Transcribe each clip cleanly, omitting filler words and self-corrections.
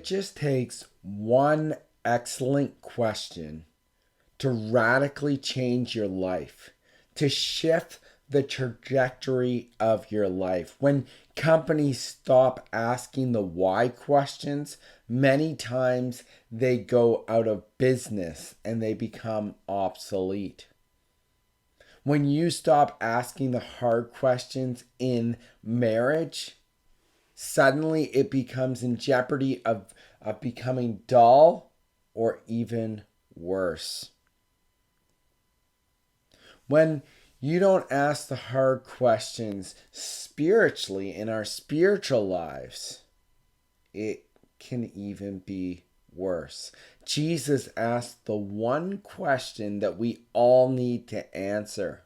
just takes one excellent question to radically change your life, to shift the trajectory of your life. When companies stop asking the why questions, many times they go out of business and they become obsolete. When you stop asking the hard questions in marriage, suddenly it becomes in jeopardy of becoming dull or even worse. When you don't ask the hard questions spiritually in our spiritual lives, it can even be worse. Jesus asked the one question that we all need to answer.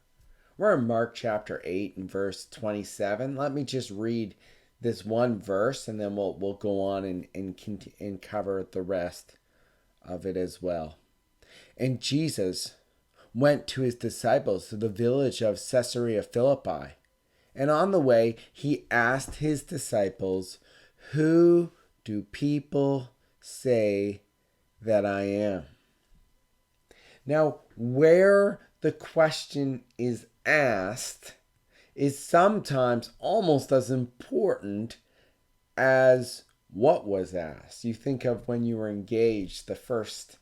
We're in Mark chapter 8 and verse 27. Let me just read this one verse and then we'll go on and cover the rest of it as well. And Jesus went to his disciples to the village of Caesarea Philippi. And on the way, he asked his disciples, "Who do people say that I am?" Now, where the question is asked is sometimes almost as important as what was asked. You think of when you were engaged the first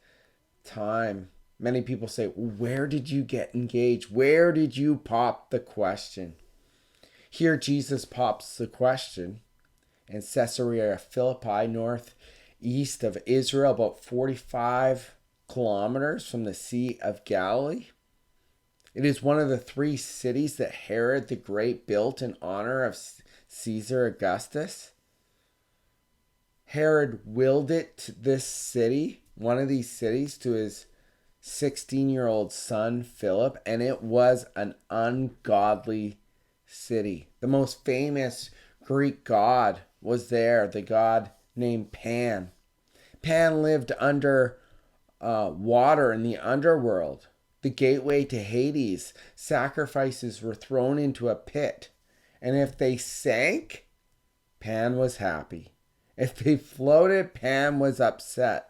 time. Many people say, where did you get engaged? Where did you pop the question? Here Jesus pops the question in Caesarea Philippi, northeast of Israel, about 45 kilometers from the Sea of Galilee. It is one of the 3 cities that Herod the Great built in honor of Caesar Augustus. Herod willed this city, one of these cities, to his 16-year-old son Philip, and it was an ungodly city. The most famous Greek god was there, the god named Pan. Pan lived under water in the underworld, the gateway to Hades. Sacrifices were thrown into a pit, and if they sank, Pan was happy. If they floated, Pan was upset.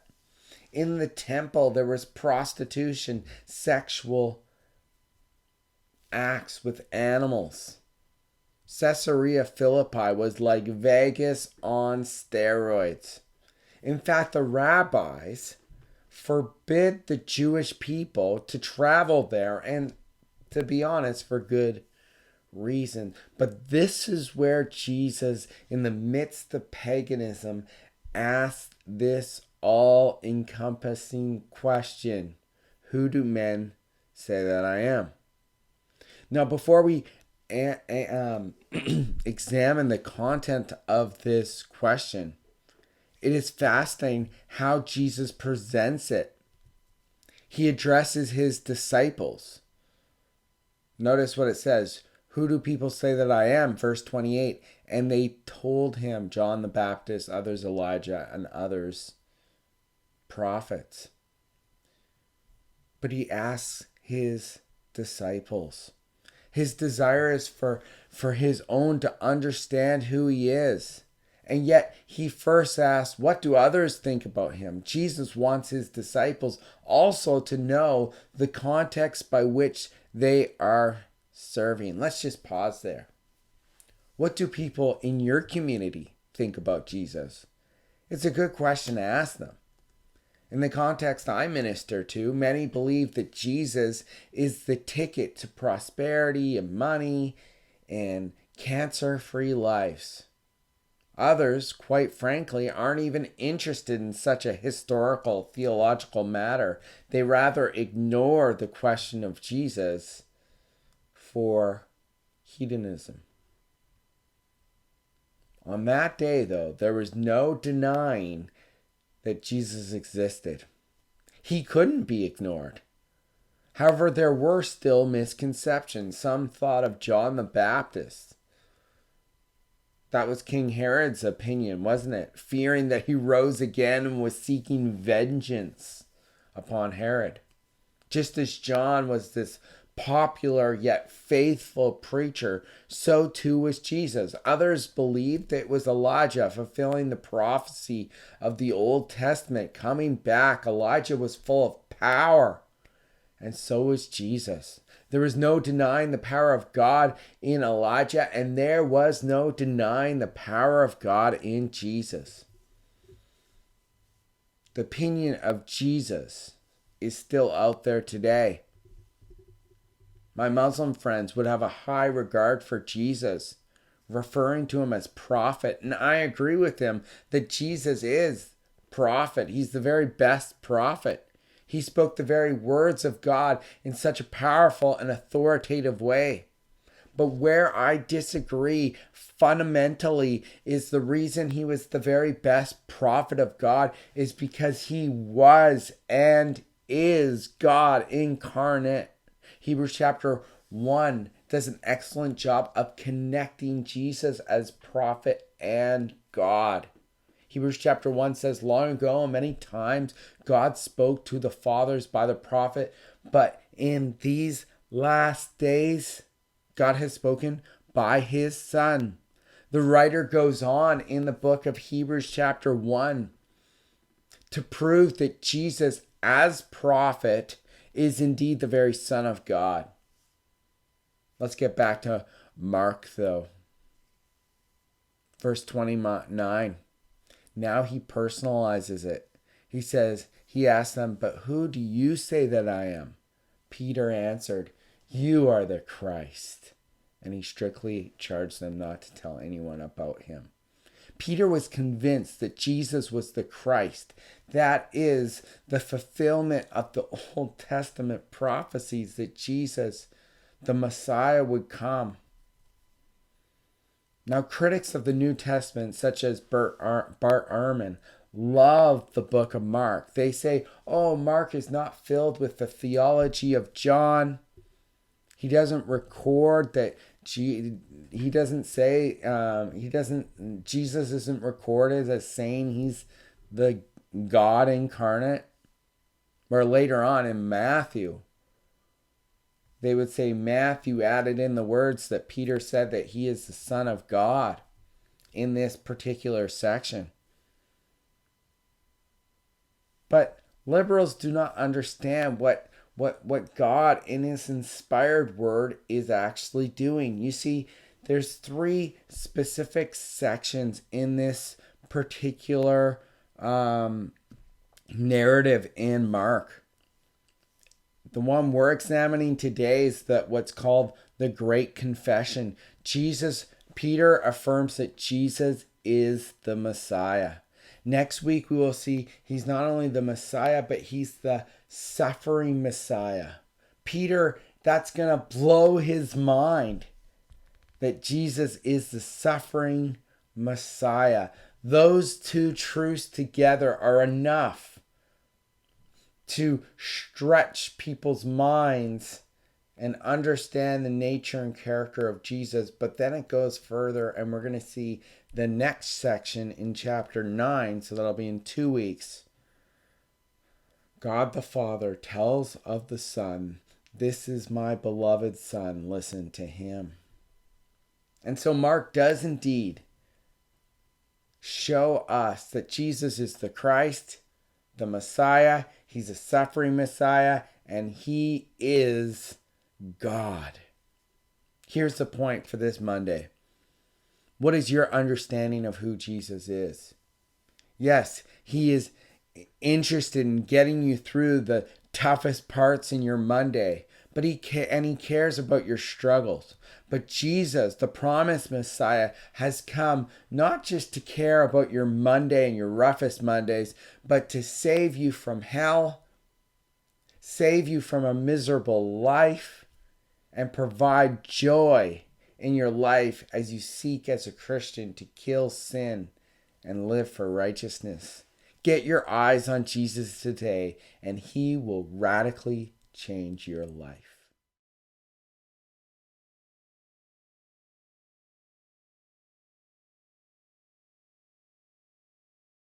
In the temple, there was prostitution, sexual acts with animals. Caesarea Philippi was like Vegas on steroids. In fact, the rabbis forbid the Jewish people to travel there, and to be honest, for good reason. But this is where Jesus, in the midst of paganism, asked this all-encompassing question: who do men say that I am? Now, before we examine the content of this question, it is fascinating how Jesus presents it. He addresses his disciples. Notice what it says: who do people say that I am? Verse 28. And they told him, John the Baptist, others Elijah, and others prophets. But he asks his disciples. His desire is for his own to understand who he is. And yet he first asks, what do others think about him? Jesus wants his disciples also to know the context by which they are serving. Let's just pause there. What do people in your community think about Jesus? It's a good question to ask them. In the context I minister to, many believe that Jesus is the ticket to prosperity and money and cancer-free lives. Others, quite frankly, aren't even interested in such a historical, theological matter. They rather ignore the question of Jesus for hedonism. On that day, though, there was no denying that Jesus existed. He couldn't be ignored. However, there were still misconceptions. Some thought of John the Baptist. That was King Herod's opinion, wasn't it? Fearing that he rose again and was seeking vengeance upon Herod. Just as John was this popular yet faithful preacher, so too was Jesus. Others believed it was Elijah fulfilling the prophecy of the Old Testament, coming back. Elijah was full of power, and so was Jesus. There was no denying the power of God in Elijah, and there was no denying the power of God in Jesus. The opinion of Jesus is still out there today. My Muslim friends would have a high regard for Jesus, referring to him as prophet. And I agree with them that Jesus is prophet. He's the very best prophet. He spoke the very words of God in such a powerful and authoritative way. But where I disagree fundamentally is the reason he was the very best prophet of God is because he was and is God incarnate. Hebrews chapter 1 does an excellent job of connecting Jesus as prophet and God. Hebrews chapter 1 says, long ago and many times God spoke to the fathers by the prophet, but in these last days God has spoken by his Son. The writer goes on in the book of Hebrews chapter 1 to prove that Jesus as prophet is indeed the very Son of God. Let's get back to Mark though. Verse 29. Now he personalizes it. He asks them, but who do you say that I am? Peter answered, you are the Christ. And he strictly charged them not to tell anyone about him. Peter was convinced that Jesus was the Christ. That is the fulfillment of the Old Testament prophecies that Jesus, the Messiah, would come. Now, critics of the New Testament, such as Bart Ehrman, love the book of Mark. They say, oh, Mark is not filled with the theology of John. He doesn't record that. He doesn't say, Jesus isn't recorded as saying he's the God incarnate. Where later on in Matthew, they would say Matthew added in the words that Peter said that he is the Son of God in this particular section. But liberals do not understand what God in his inspired word is actually doing. You see, there's 3 specific sections in this particular narrative in Mark. The one we're examining today is what's called the Great Confession. Peter affirms that Jesus is the Messiah. Next week we will see he's not only the Messiah, but he's the suffering Messiah. Peter, that's going to blow his mind that Jesus is the suffering Messiah. Those 2 truths together are enough to stretch people's minds and understand the nature and character of Jesus. But then it goes further, and we're going to see the next section in chapter 9, so that'll be in 2 weeks. God the Father tells of the Son, this is my beloved Son, listen to him. And so Mark does indeed show us that Jesus is the Christ, the Messiah. He's a suffering Messiah, and he is God. Here's the point for this Monday. What is your understanding of who Jesus is? Yes, he is interested in getting you through the toughest parts in your Monday, but he cares about your struggles. But Jesus, the promised Messiah, has come not just to care about your Monday and your roughest Mondays, but to save you from hell, save you from a miserable life, and provide joy in your life as you seek as a Christian to kill sin and live for righteousness. Get your eyes on Jesus today, and he will radically change your life.